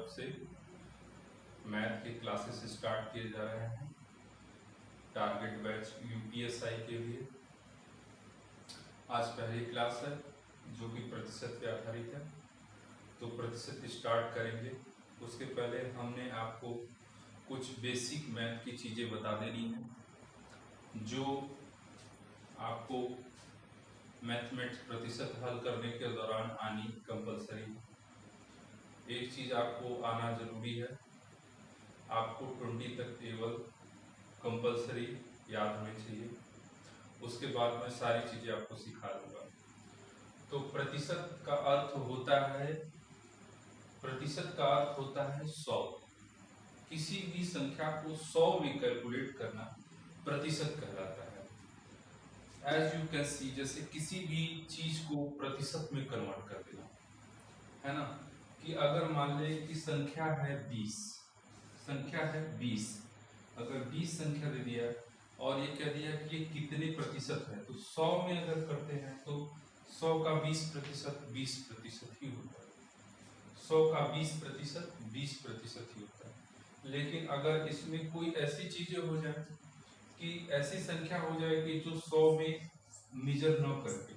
तरफ से मैथ के क्लासेस स्टार्ट किए जा रहे हैं टारगेट बैच यूपीएसआई के लिए। आज पहली क्लास है जो कि प्रतिशत पे आधारित है, तो प्रतिशत स्टार्ट करेंगे। उसके पहले हमने आपको कुछ बेसिक मैथ की चीज़ें बता देनी है जो आपको मैथमेटिक्स प्रतिशत हल करने के दौरान आनी कंपलसरी है। एक चीज़ आपको आना जरूरी है, आपको 20 तक टेबल कंपलसरी याद होनी चाहिए। उसके बाद मैं सारी चीज़ें आपको सिखा दूंगा। तो प्रतिशत का अर्थ होता है 100। किसी भी संख्या को 100 में कैलकुलेट करना प्रतिशत कहलाता है। एज यू कैन सी, जैसे किसी भी चीज को प्रतिशत में कन्वर्ट कर देना, है ना। कि अगर मान ले कि संख्या है 20, अगर 20 संख्या दे दिया और ये कह दिया कि ये कितने प्रतिशत है, तो 100 में अगर करते हैं तो 100 का 20% 20% ही होता है। 100 का 20% 20% ही होता है। लेकिन अगर इसमें कोई ऐसी चीजें हो जाए कि ऐसी संख्या हो जाए कि जो 100 में मेजर न करके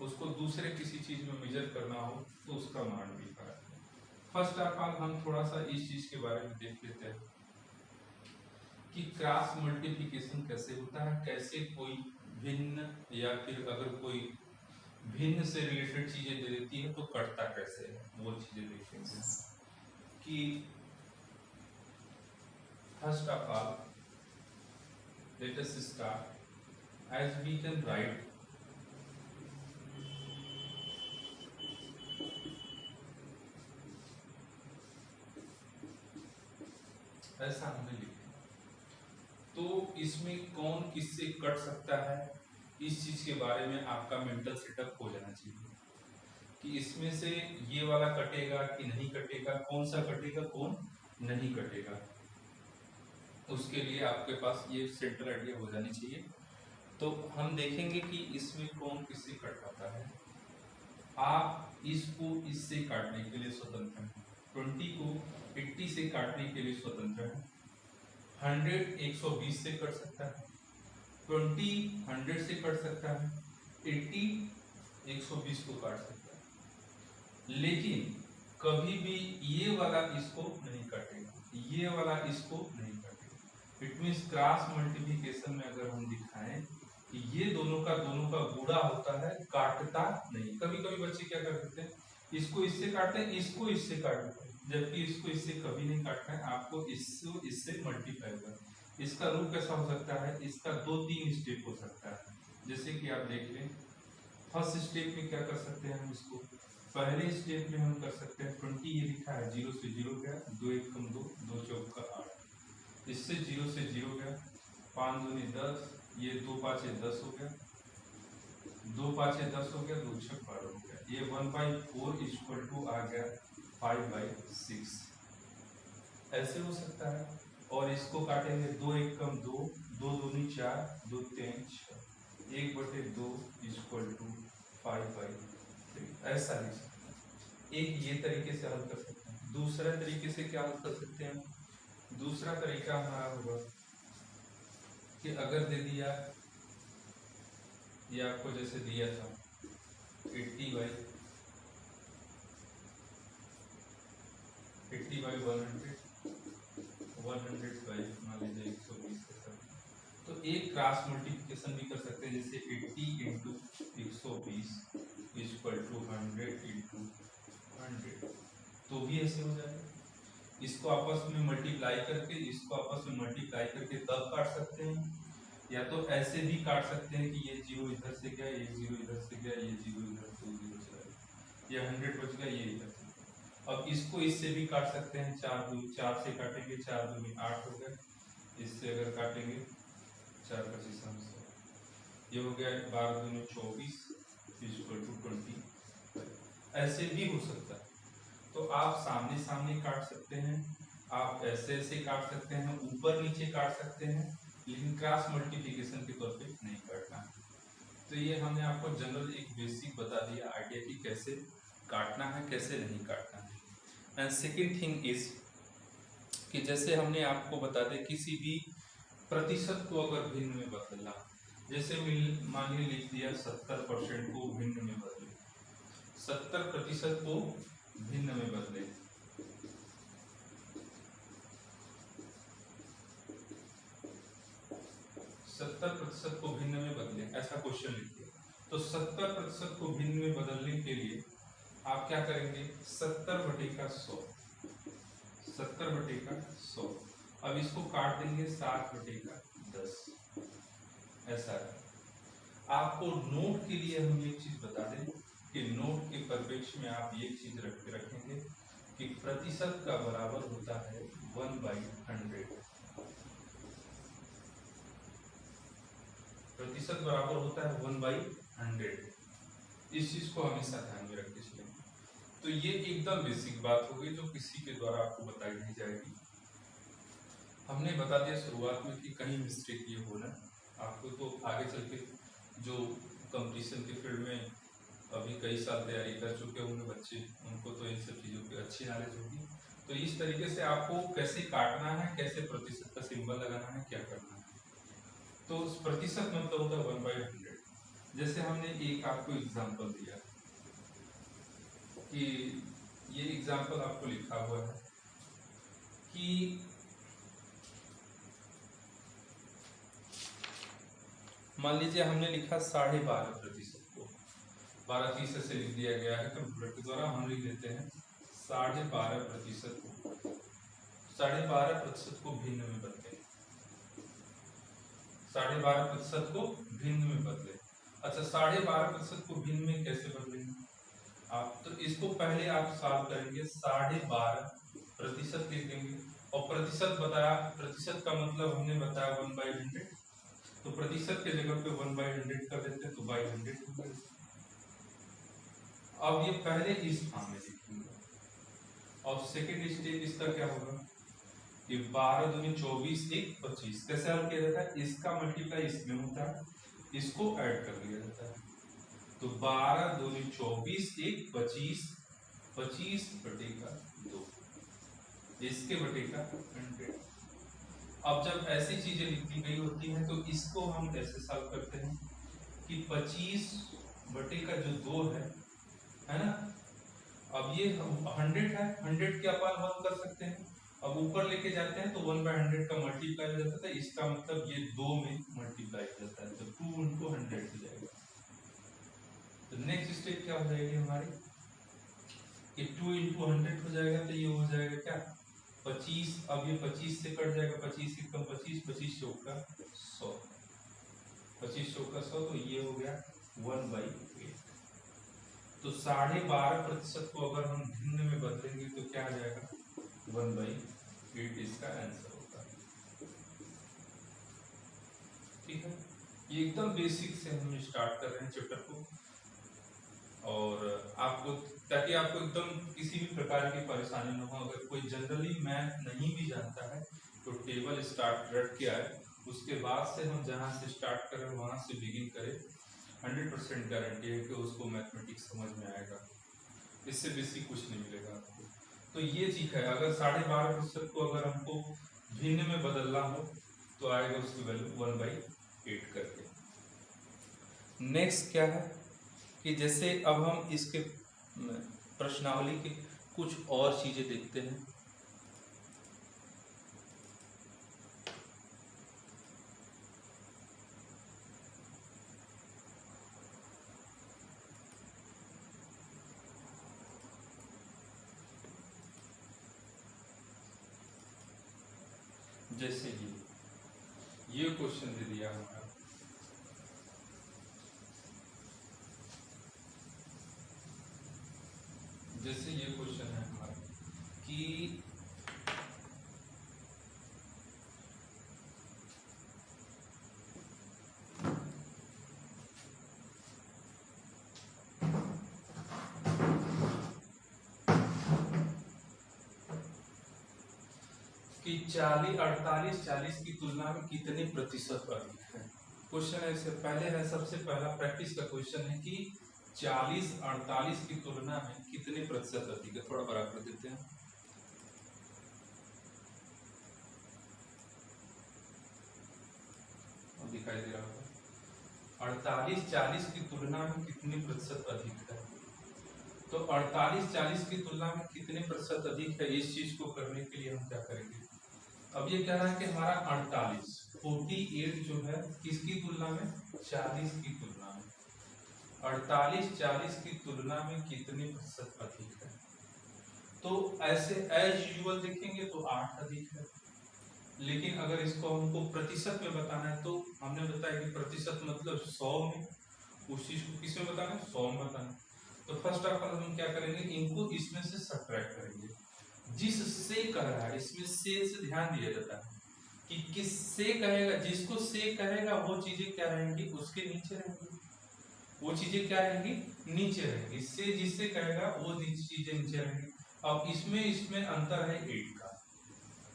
उसको दूसरे किसी चीज में मेजर करना हो, तो उसका मान भी फर्क है। फर्स्ट ऑफ ऑल हम थोड़ा सा इस चीज के बारे में देख लेते हैं कि क्रॉस मल्टीप्लिकेशन कैसे होता है, कैसे कोई भिन्न या फिर अगर कोई भिन्न से रिलेटेड चीजें दे देती है तो कटता कैसे है, वो चीजें देखेंगे। कि first of all let us start as we can write ऐसा हमने लिखा। तो इसमें कौन किससे कट सकता है, इस चीज के बारे में आपका मेंटल सेटअप हो जाना चाहिए कि इसमें से ये वाला कटेगा कि नहीं कटेगा, कौन सा कटेगा कौन नहीं कटेगा। उसके लिए आपके पास ये सेंट्रल आइडिया हो जानी चाहिए। तो हम देखेंगे कि इसमें कौन किससे कट पाता है। आप इसको इससे काटने के लिए स्वतंत्र हैं, 20 को 80 से काटने के लिए स्वतंत्र हैं। 100 120 से कट सकता है, 20 100 से कट सकता है, 80 120 को काट सकता है। लेकिन कभी भी ये वाला इसको नहीं काटेगा, ये वाला इसको नहीं काटेगा। इट मीन्स क्रॉस मल्टीप्लिकेशन में अगर हम दिखाएं कि ये दोनों का गुणा होता है, काटता नहीं। कभी कभी बच्चे क्या कर देते हैं, इसको इससे काटते हैं, इसको इससे काटते हैं, जबकि इसको इससे कभी नहीं काटना है, आपको इसको इससे मल्टीप्लाई करना। इसका रूप कैसा हो सकता है, इसका 2-3 स्टेप हो सकता है। जैसे कि आप देख लें, फर्स्ट स्टेप में क्या कर सकते हैं हम इसको, पहले स्टेप में हम कर सकते हैं 20, ये लिखा है 0 से 0 गया, 2 1 कम 2, 2 चौक का 8, इससे 0 से 0 गया, 5 दूनी 10, ये 2 5 10 हो गया, 2 5 10 हो गया, 2 6 12 हो गया। ये 1/4 इक्वल टू आ गया 5/6, ऐसे हो सकता है। और इसको काटेंगे 2 1 कम 2, 2 दूनी 4, 2 3 6, 1/2 इक्वल टू 5/3, ऐसा लिख सकते हैं। एक ये तरीके से हल कर सकते हैं। दूसरा तरीके से क्या हल कर सकते हैं, दूसरा तरीका हमारा होगा कि अगर दे दिया, ये आपको जैसे दिया था 80/100, 100/100 मान लीजिए 120 के साथ, तो एक क्रॉस मल्टीप्लिकेशन भी कर सकते हैं, जैसे 80 इंटू 120 इक्वल टू 100 इंटू 100, तो भी ऐसे हो जाएगा। इसको आपस में मल्टीप्लाई करके, इसको आपस में मल्टीप्लाई करके तब काट सकते हैं, या तो ऐसे भी काट सकते हैं कि ये 0 इधर से गया, ये 0 इधर से गया, ये 0 इधर से 0 चला गया, ये 100 बच गया, ये इधर से। अब इसको इससे भी काट सकते हैं, 4 से काटेंगे, 4 दूनी 8 हो गया, इससे अगर काटेंगे 4 25 100, ये हो गया 12 दूनी 24 इक्वल टू 20, ऐसे भी हो सकता है। तो आप सामने सामने काट सकते हैं, आप ऐसे ऐसे काट सकते हैं, ऊपर नीचे काट सकते हैं, लेकिन क्रॉस मल्टीप्लिकेशन के तौर पे नहीं काटना है। तो ये हमने आपको जनरल एक बेसिक बता दिया आइडिया कि कैसे काटना है कैसे नहीं काटना है। एंड सेकेंड थिंग इज कि जैसे हमने आपको बता दें किसी भी प्रतिशत को अगर भिन्न में बदलना, जैसे मान लीजिए लिख दिया 70% को भिन्न में बदले, 70% को भिन्न में बदले, 70% को भिन्न में बदले, ऐसा क्वेश्चन लिख दिया। तो 70% को भिन्न में बदलने के लिए आप क्या करेंगे, 70/100, 70/100। अब इसको काट देंगे 7/10, ऐसा है। आपको नोट के लिए हम एक चीज बता दें कि नोट के परिप्रेक्ष्य में आप एक चीज रख के रखेंगे कि प्रतिशत का बराबर होता है 1/100। प्रतिशत बराबर होता है 1/100। इस चीज को हमेशा ध्यान में रखते चलें। तो ये एकदम बेसिक बात होगी जो किसी के द्वारा आपको बताई नहीं जाएगी। हमने बता दिया शुरुआत में कि कहीं मिस्टेक ये होना, आपको तो आगे चल के जो कंपटीशन के फील्ड में अभी कई साल तैयारी कर चुके होंगे बच्चे, उनको तो इन सब चीज़ों की अच्छी नॉलेज होगी। तो इस तरीके से आपको कैसे काटना है, कैसे प्रतिशत का सिंबल लगाना है, क्या करना है। तो प्रतिशत मतलब होता है 1/100। जैसे हमने एक आपको एग्जाम्पल दिया कि ये एग्जाम्पल आपको लिखा हुआ है कि मान लीजिए हमने लिखा 12.5% को, 12 से लिख दिया गया है कंप्यूटर के द्वारा, हम लिख लेते हैं 12.5% को, 12.5% को भिन्न में बदले, 12.5% को भिन्न में बदले। अच्छा 12.5% को भिन्न में कैसे बदलेंगे आप, तो इसको पहले आप सॉल्व करेंगे, 12.5% लिख देंगे और प्रतिशत बताया, प्रतिशत का मतलब हमने बताया 1/100, तो प्रतिशत के जगह पे 1/100 कर देते हैं तो बाई 100 हो गया। अब ये पहले इस फॉर्म में लिखेंगे और सेकेंड स्टेप इसका क्या होगा कि 12 दूनी 24 1 25 कैसे हल किया जाता है, इसका मल्टीप्लाई इसमें होता है, इसको ऐड कर दिया जाता है। तो 12 दूनी 24 1 25, 25/2, इसके बटे का 100। अब जब ऐसी चीजें लिखी गई होती हैं तो इसको हम कैसे सॉल्व करते हैं कि 25/2 है ना। अब ये 100 है, 100 के अपन 1 कर सकते हैं, अब ऊपर लेके जाते हैं तो 1/100 का मल्टीप्लाई हो जाता है, इसका मतलब ये 2 में मल्टीप्लाई हो जाता है, तो 2 × 100 हो जाएगा। तो नेक्स्ट स्टेप क्या हो जाएगी हमारी कि 2 × 100 हो जाएगा, तो ये हो जाएगा क्या 25। अब ये 25 से कट जाएगा, 25 × 25, 25 चौका 100, 25 चौका 100, तो ये हो गया 1/8। तो 12.5% को अगर हम भिन्न में बदलेंगे तो क्या आ जाएगा 1/8, इसका आंसर होगा। ठीक है, ये एकदम बेसिक से हम स्टार्ट कर रहे हैं चैप्टर को, और आपको ताकि आपको एकदम किसी भी प्रकार की परेशानी न हो। अगर कोई जनरली मैथ नहीं भी जानता है तो टेबल स्टार्ट रट के आए, उसके बाद से हम जहाँ से स्टार्ट करें वहाँ से बिगिन करें, 100% गारंटी है कि उसको मैथमेटिक्स समझ में आएगा, इससे बेसिक कुछ नहीं मिलेगा आपको। तो ये चीज है, अगर 12.5% को अगर हमको भिन्न में बदलना हो तो आएगा उसकी वैल्यू 1/8 करके। नेक्स्ट क्या है कि जैसे अब हम इसके प्रश्नावली के कुछ और चीजें देखते हैं। जैसे ये क्वेश्चन दे दिया हमारा, जैसे ये क्वेश्चन है हमारा कि कि 48 की तुलना में कितने प्रतिशत अधिक है। क्वेश्चन ऐसे पहले है, सबसे पहला प्रैक्टिस का क्वेश्चन है कि 40 48 की तुलना में कितने प्रतिशत अधिक है। थोड़ा बड़ा कर देते हैं, दिखाई दे रहा होगा। 48 40 की तुलना में कितने प्रतिशत अधिक है? तो 48 40 की तुलना में कितने प्रतिशत अधिक है, इस चीज को करने के लिए हम क्या करेंगे? अब ये कह रहा है कि हमारा 48 जो है किसकी तुलना में? 40 की तुलना में। 48 40 की तुलना में कितने प्रतिशत अधिक है? तो ऐसे एज यूजुअल देखेंगे तो 8 अधिक है, लेकिन अगर इसको हमको प्रतिशत में बताना है तो हमने बताया कि प्रतिशत मतलब 100 में, उस चीज को किस में बताना है? 100 में बताना है। तो फर्स्ट ऑफ ऑल हम क्या करेंगे, इनको इसमें से सब्ट्रैक्ट करेंगे। जिससे कह रहा है, इसमें से ध्यान दिया जाता है कि किससे कहेगा, जिसको से कहेगा वो चीजें क्या रहेंगी? उसके नीचे रहेंगी। वो चीजें क्या रहेंगी? नीचे रहेंगी। से जिससे कहेगा वो चीजें नीचे रहेंगी। अब इसमें अंतर है 8 का।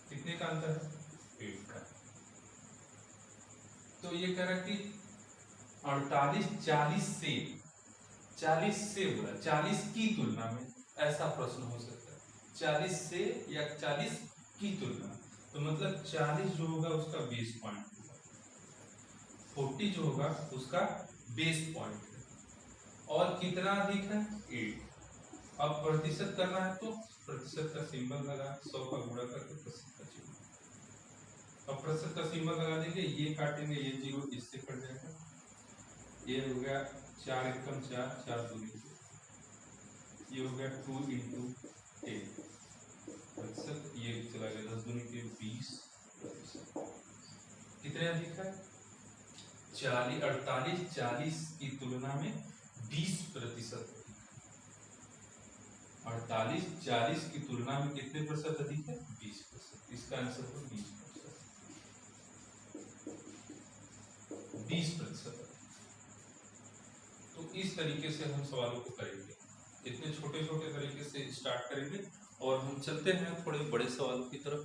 कितने का अंतर है? 8 का। तो ये कह रहा है कि 48 40 से बोला, 40 की तुलना में, ऐसा प्रश्न हो सकता है। 40 से या 40 की तुलना, तो मतलब 40 जो होगा उसका बेस पॉइंट होगा, 40 जो होगा उसका बेस पॉइंट है, और कितना अधिक है? 8। अब प्रतिशत करना है तो प्रतिशत का सिंबल लगा, 100 का गुणा करके प्रतिशत का चिन्ह। अब प्रतिशत का सिंबल लगा देंगे, ये काटेंगे, ये 0 इससे कट जाएगा, ये हो गया 4 एकम 4, 4 दूनी, ये हो गया 2 × 10 प्रतिशत, ये चला गया 10 दूनी के 20 प्रतिशत। कितने अधिक है? 48 40 की तुलना में 20 प्रतिशत। 48 40 की तुलना में कितने प्रतिशत अधिक है? 20%। इसका आंसर हो 20%। 20%। तो इस तरीके से हम सवालों को करेंगे, इतने छोटे छोटे तरीके से स्टार्ट करेंगे और हम चलते हैं थोड़े बड़े सवालों की तरफ।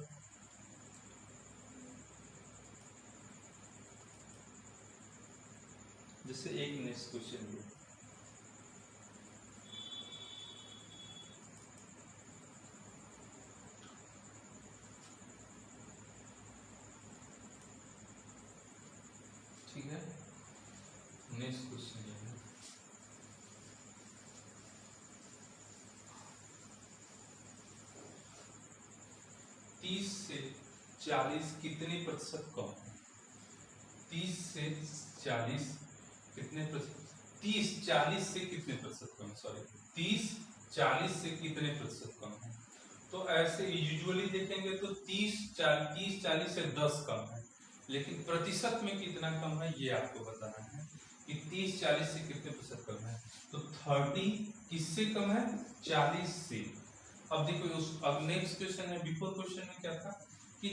जैसे एक नेक्स्ट क्वेश्चन है, ठीक है। नेक्स्ट क्वेश्चन ये है, 30 से 40 कितने प्रतिशत कम है? 30 से 40 कितने प्रतिशत? 30 40 से कितने प्रतिशत कम? सॉरी, 30 40 से कितने प्रतिशत कम है? तो ऐसे यूजुअली देखेंगे तो 30 40 से 10 कम है, लेकिन प्रतिशत में कितना कम है ये आपको बताना है कि 30 40 से कितने प्रतिशत कम है। तो 30 किससे कम है? 40 से। अब देखो अब नेक्स्ट क्वेश्चन है, बिफोर क्वेश्चन में क्या था कि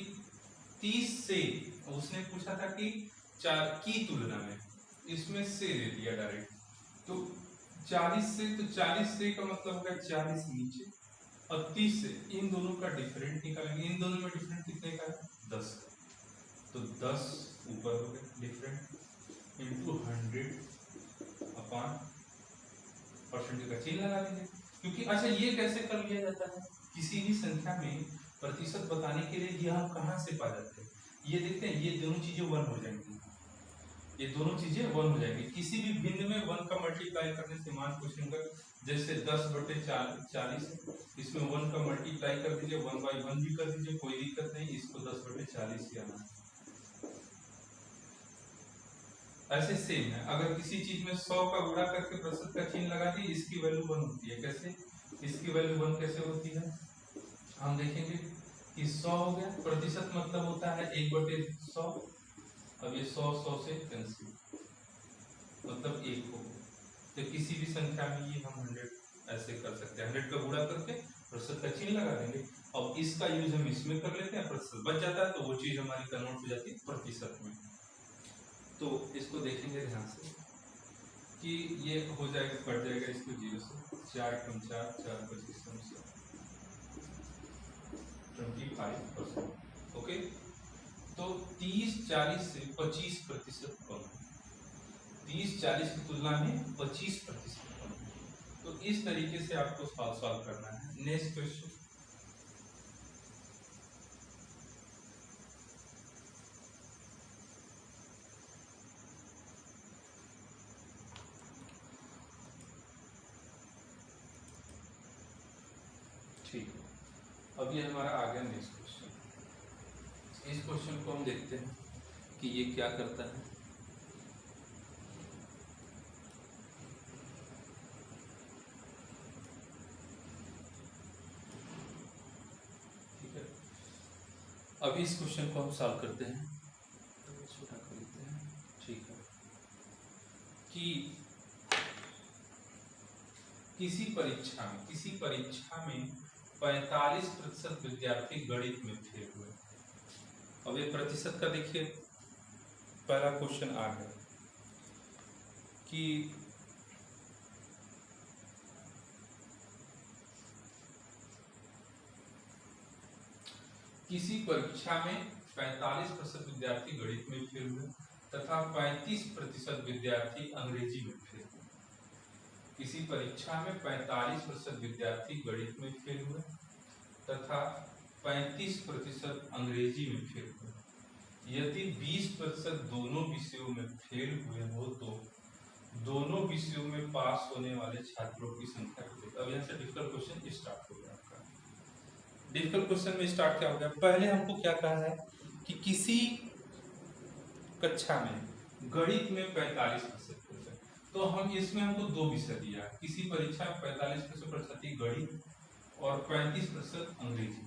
30 से, उसने पूछा था कि 4 की तुलना में, इसमें से दे दिया डायरेक्ट। तो 40 से, तो 40 से का मतलब होगा 40 नीचे, और 30 से इन दोनों का डिफरेंट निकालेंगे। इन दोनों में डिफरेंट कितने का है? 10 का। तो 10 ऊपर हो गया डिफरेंट इंटू 100 अपॉन परसेंटेज का चिन्ह लगा देंगे। क्योंकि अच्छा ये कैसे कर लिया जाता है, किसी भी संख्या में प्रतिशत बताने के लिए ये हम कहाँ से पा जाते हैं? ये देखते हैं, ये दोनों चीजें 1 हो जाएंगी, ये दोनों चीजें 1 हो जाएंगी। किसी भी भिन्न में 1 का मल्टीप्लाई करने से, मान पूछेंगे जैसे 10/40, इसमें 1 का मल्टीप्लाई कर दीजिए, 1/1 भी कर दीजिए, कोई दिक्कत नहीं, इसको 10/40 ही आना है। ऐसे सेम है, अगर किसी चीज में 100 का गुणा करके प्रतिशत का चिन्ह लगा दी, इसकी वैल्यू 1 होती है। कैसे? इसकी वैल्यू 1 कैसे होती है, हम देखेंगे कि 100 हो गया, प्रतिशत मतलब होता है 1/100। अब ये 100 से कैंसिल, मतलब 1 हो गया। तो किसी भी संख्या में ये हम 100 ऐसे कर सकते हैं, 100 का गुणा करके प्रतिशत का चिन्ह लगा देंगे। अब इसका यूज हम इसमें कर लेते हैं, प्रतिशत बच जाता है, तो वो चीज हमारी कन्वर्ट हो जाती है प्रतिशत में। तो इसको देखेंगे ध्यान से कि ये हो जाएगा, कट जाएगा इसको 0 से, 4 × 4 4 25 25%। ओके, तो 30 40 से 25% कम है, 30 40 की तुलना में 25% कम है। तो इस तरीके से आपको सॉल्व करना है। नेक्स्ट क्वेश्चन, ठीक है, अब ये हमारा आ गया नेक्स्ट क्वेश्चन। इस क्वेश्चन को हम देखते हैं कि ये क्या करता है। ठीक है, अभी इस क्वेश्चन को हम सॉल्व करते हैं। छोटा कर लेते हैं। ठीक है, कि किसी परीक्षा में 45% विद्यार्थी गणित में फेल हुए। अब ये प्रतिशत का देखिए, पहला क्वेश्चन आ गया कि किसी परीक्षा में 45% विद्यार्थी गणित में फेल हुए तथा 35% विद्यार्थी अंग्रेजी में फेल हुए। किसी परीक्षा में 45% विद्यार्थी गणित में फेल हुए तथा 35% अंग्रेजी में फेल हुए। यदि 20% दोनों विषयों में फेल हुए हो तो दोनों विषयों में पास होने वाले छात्रों की संख्या कितनी। अब यहाँ से डिफिकल्ट क्वेश्चन स्टार्ट हो गया आपका। डिफिकल्ट क्वेश्चन में स्टार्ट क्या हो गया, पहले हमको क्या कहा है कि किसी कक्षा में गणित में 45%, तो हम इसमें हमको दो विषय दिया है। किसी परीक्षा में 45% प्रतिशत गणित और 35% अंग्रेजी।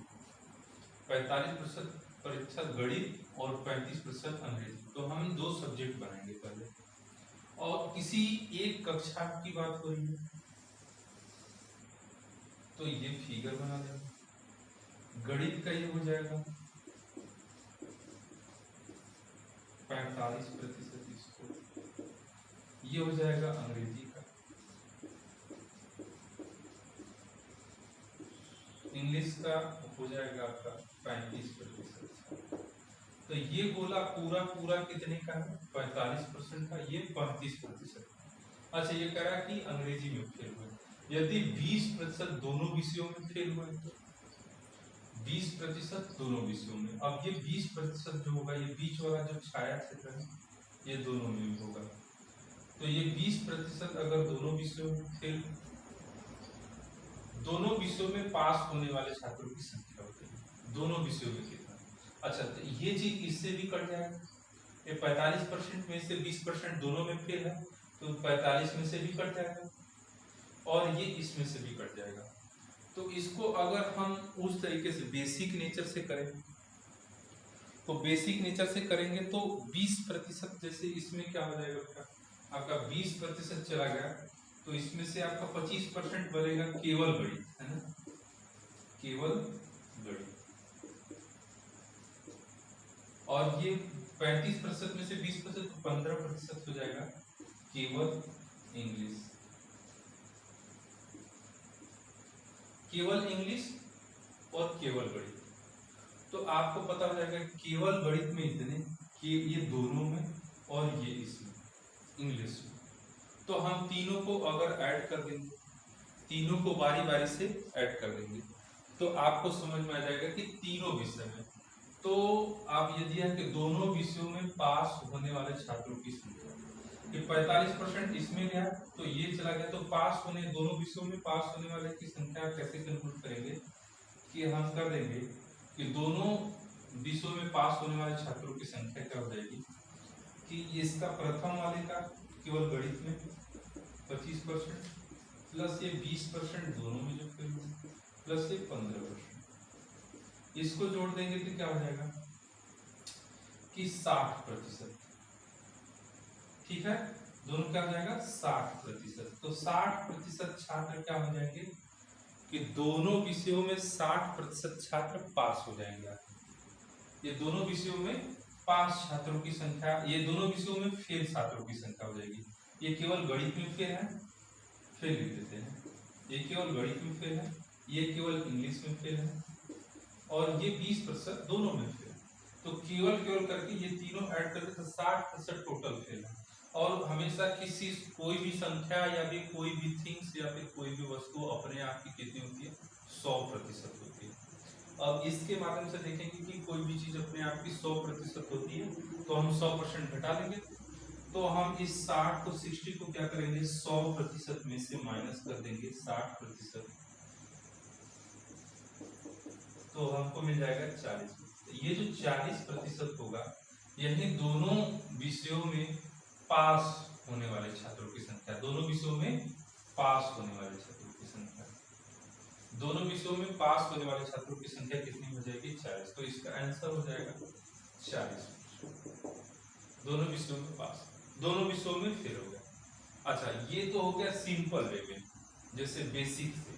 45% प्रतिशत गणित और 35% अंग्रेजी, तो हम दो सब्जेक्ट बनाएंगे पहले। और किसी एक कक्षा की बात हो रही है तो ये फिगर बना देंगे। गणित का ये हो जाएगा 45%, इसको ये हो जाएगा अंग्रेजी का, इंग्लिश का हो जाएगा आपका 35%। तो ये गोला पूरा पूरा कितने का है, 45% का, ये 35%। अच्छा, ये कह रहा है कि अंग्रेजी में फेल हुए। यदि 20% दोनों विषयों में फेल हुए तो 20% दोनों विषयों में। अब ये 20% जो होगा, ये बीच वाला जो छाया क्षेत्र है ये दोनों में होगा। तो ये 20% अगर दोनों विषयों में फेल, दोनों विषयों में पास होने वाले छात्रों की संख्या होती है। दोनों विषयों में कितना। अच्छा, तो ये चीज इससे भी कट जाएगा। ये 45% में से 20% दोनों में फेल है तो 45 में से भी कट जाएगा और ये इसमें से भी कट जाएगा। तो इसको अगर हम उस तरीके से बेसिक नेचर से करें तो बेसिक नेचर से करेंगे तो 20%, जैसे इसमें क्या हो जाएगा आपका 20% चला गया तो इसमें से आपका 25% बनेगा केवल गणित, है ना, केवल गणित। और ये 35% में से 20% तो 15% हो जाएगा केवल इंग्लिश। केवल इंग्लिश और केवल गणित। तो आपको पता हो जाएगा केवल गणित में इतने कि ये दोनों में और ये इसमें इंग्लिश में। तो हम तीनों को अगर ऐड कर देंगे, तीनों को बारी बारी से ऐड कर देंगे तो आपको समझ में आ जाएगा कि तीनों विषय में। तो आप ये दिया कि दोनों विषयों में पास होने वाले छात्रों की संख्या, कि 45% इसमें गया तो ये चला गया, तो पास होने, दोनों विषयों में पास होने वाले की संख्या कैसे कैलकुलेट करेंगे कि हम कर देंगे कि दोनों विषयों में पास होने वाले छात्रों की संख्या क्या हो जाएगी कि इसका प्रथम वाले का केवल गणित में 25% प्लस ये 20% दोनों में जो फेल हुए प्लस ये 15%, इसको जोड़ देंगे तो क्या हो जाएगा कि 60%। ठीक है, दोनों क्या हो जाएगा 60%। तो 60% छात्र क्या हो जाएंगे कि दोनों विषयों में 60% छात्र पास हो जाएंगे। ये दोनों विषयों में पास छात्रों की संख्या, ये दोनों विषयों में फेल छात्रों की संख्या हो जाएगी। ये केवल गणित में फेल है, फेल लिख देते हैं, ये केवल गणित में फेल है, ये केवल इंग्लिश में फेल है और ये 20% दोनों में फेल। तो केवल केवल करके ये तीनों ऐड करके तो 60% टोटल फेल है। और हमेशा किसी कोई भी संख्या या फिर कोई भी थिंग्स या फिर कोई भी वस्तु अपने आप की कितनी होती है 100% होती है। अब इसके माध्यम से देखेंगे कि कोई भी चीज अपने आप की 100% होती है तो हम 100% घटा लेंगे। तो हम इस 60 को 60 को क्या करेंगे 100% में से माइनस कर देंगे 60%। तो हमको मिल जाएगा 40। ये जो 40% होगा यही दोनों विषयों में पास होने वाले छात्रों की संख्या, दोनों विषयों में पास होने वाले छात्रों की संख्या, दोनों विषयों में पास होने वाले छात्रों की संख्या कितनी हो जाएगी? 40। तो इसका आंसर हो जाएगा 40। दोनों विषयों में पास, दोनों विषयों में फेल हो गया। अच्छा, ये तो हो गया सिंपल वे में, जैसे बेसिक से।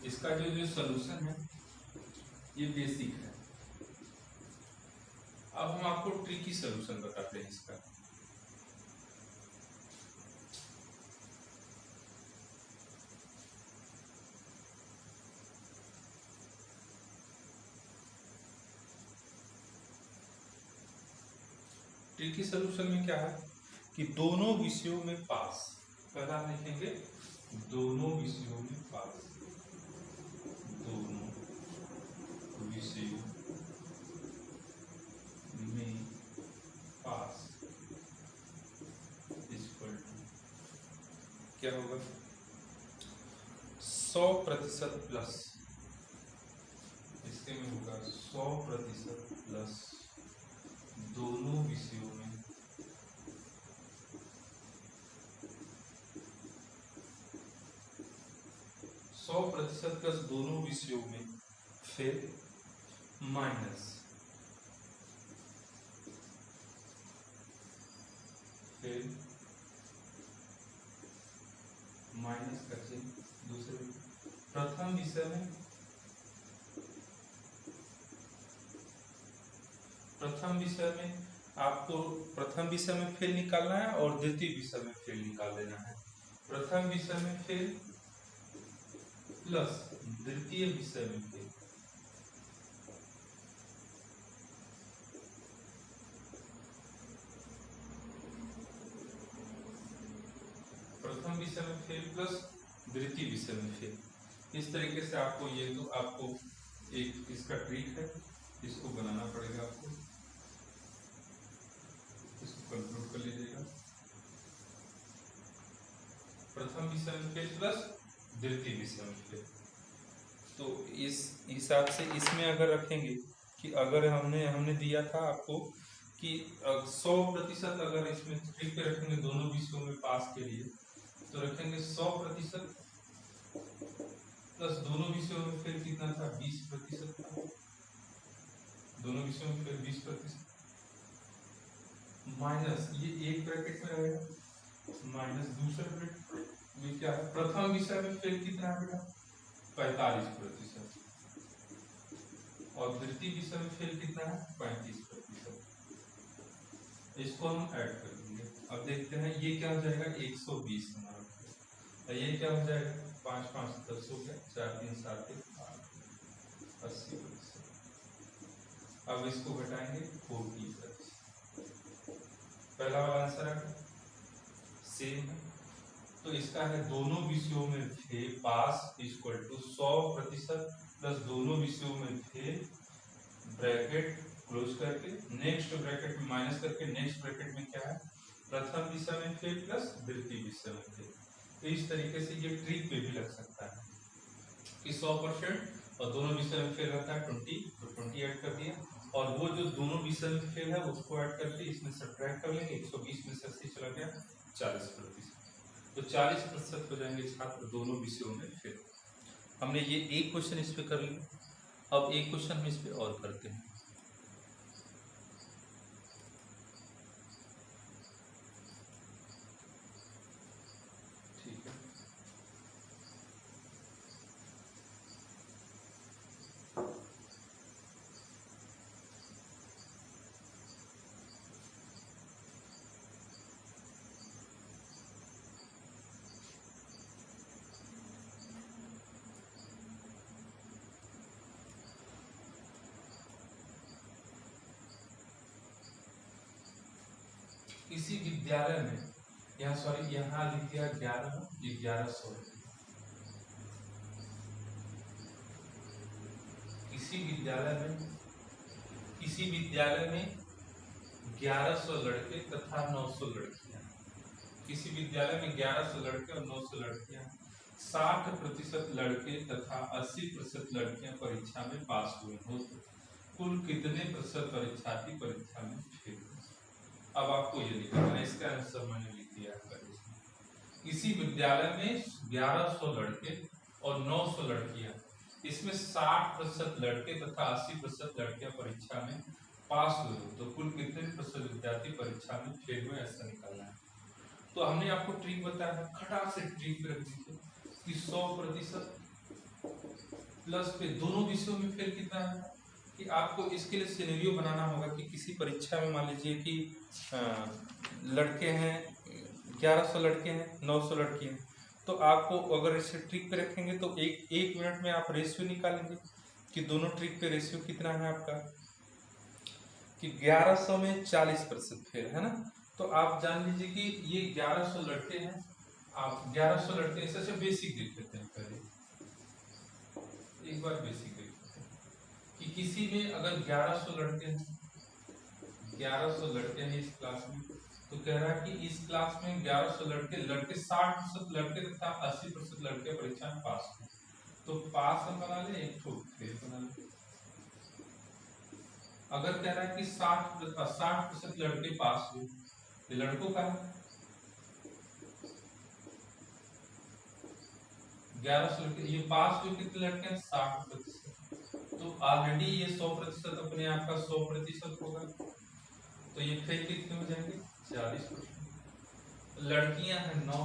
इसका जो सॉल्यूशन है ये बेसिक है। अब हम आपको ट्रिकी सॉल्यूशन बताते हैं इसका। ट्रिकी सॉल्यूशन में क्या है कि दोनों विषयों में पास, पहला हम लिखेंगे दोनों विषयों में पास, दोनों विषयों में पास इक्वल टू क्या होगा? 100% प्लस, इसके में होगा 100% प्लस दोनों विषयों में 100% प्लस दोनों विषयों में फेल माइनस फेल माइनस करके दूसरे प्रथम विषय में आपको प्रथम विषय में फेल निकालना है और द्वितीय विषय में फेल निकाल देना है। प्रथम विषय में फेल प्लस द्वितीय विषय में फेल, प्रथम विषय में फेल प्लस द्वितीय विषय में फेल। इस तरीके से आपको ये तो आपको एक इसका ट्रिक है, इसको बनाना पड़ेगा आपको, इसको कंक्लूड कर लीजिएगा। प्रथम विषय में फेल प्लस द्वितीय विषय में फेल। तो इस हिसाब से इसमें अगर रखेंगे कि अगर हमने दिया था आपको कि 100% अगर इसमें ट्रिक पे रखेंगे दोनों विषयों में पास के लिए, तो रखेंगे 100% प्लस दोनों विषयों में फेल कितना था? 20% था। दोनों विषयों में फेल 20% माइनस ये एक ब्रैकेट में रहेगा, माइनस दूसरे ब्रैकेट में क्या है? प्रथम विषय में फेल कितना है बेटा? 45%। और द्वितीय विषय में फेल कितना है? 35%। इसको हम ऐड कर देंगे। अब देखते हैं ये क्या हो जाएगा? 120 हमारा, और ये क्या हो जाएगा? 5 5 10 हो गया, 4 3 7 8 80%। अब इसको घटाएंगे 40%। पहला वाला आंसर है सेम है। तो इसका है दोनों विषयों में fail pass equal to 100% plus दोनों विषयों में फेल ब्रैकेट क्लोज करके नेक्स्ट ब्रैकेट में माइनस करके नेक्स्ट ब्रैकेट में क्या है? प्रथम विषय में फेल प्लस द्वितीय विषय में फेल। तो इस तरीके से ये ट्रिक पे भी लग सकता है कि 100% और दोनों विषय में फेल रहता है 20, तो 20 ऐड कर दिया, और वो जो दोनों विषय में फेल है उसको ऐड करके इसमें सब्ट्रैक्ट कर लेंगे। 120 में से 80 चला गया, 40%। तो 40% हो जाएंगे छात्र दोनों विषयों में फेल। हमने ये एक क्वेश्चन इस पे कर लिया। अब एक क्वेश्चन हम इस पे और करते हैं। ठीक है, किसी विद्यालय में यहाँ लिख दिया 1100। किसी विद्यालय में 1100 लड़के तथा 900 लड़कियां। किसी विद्यालय में 1100 लड़के और 900 लड़कियां 60% लड़के तथा 80% लड़कियां परीक्षा में पास हुए हो तो कुल कितने प्रतिशत परीक्षार्थी परीक्षा में फेल हुए? अब आपको ये लिखना है, इसका आंसर मैंने लिख दिया है। किसी विद्यालय में 1100 लड़के और 900 लड़कियां, इसमें 60% लड़के तथा 80% लड़कियां परीक्षा में पास हुए हो तो कुल कितने प्रतिशत विद्यार्थी परीक्षा में फेल हुए, ऐसा निकालना है। तो हमने आपको ट्रिक बताया है, खटाक से ट्रिक पे रख दीजिए कि 100% प्लस पे दोनों विषयों में फेल कितना है, कि आपको इसके लिए सिनेरियो बनाना होगा कि किसी परीक्षा में मान लीजिए कि लड़के हैं 1100 लड़के हैं 900 लड़की हैं, तो आपको अगर इसे ट्रिक पे रखेंगे तो एक मिनट में आप रेशियो निकालेंगे कि दोनों ट्रिक पे रेशियो कितना है आपका, कि 1100 में 40% फेल है ना। तो आप जान लीजिए कि ये 1100 लड़के हैं, आप 1100 लड़के इससे बेसिक देख लेते हैं पहले, एक बार बेसिक देख लेते हैं कि किसी में अगर 1100 लड़के हैं, 1100 लड़के हैं इस क्लास में, तो कह रहा है कि इस क्लास में 1100 लड़के 60% लड़के तथा 80% लड़के परीक्षा में पास हुए, तो पास हम बना ले, एक तो फेल बना ले। अगर कह रहा है कि 60% लड़के पास हुए, ये लड़कों का है, 1100 लड़के, ये पास हुए कितने लड़के हैं 60%, तो ऑलरेडी ये 100% अपने आप का 100% होगा, तो ये फेल कितने हो जाएंगे 40%। लड़कियां हैं 9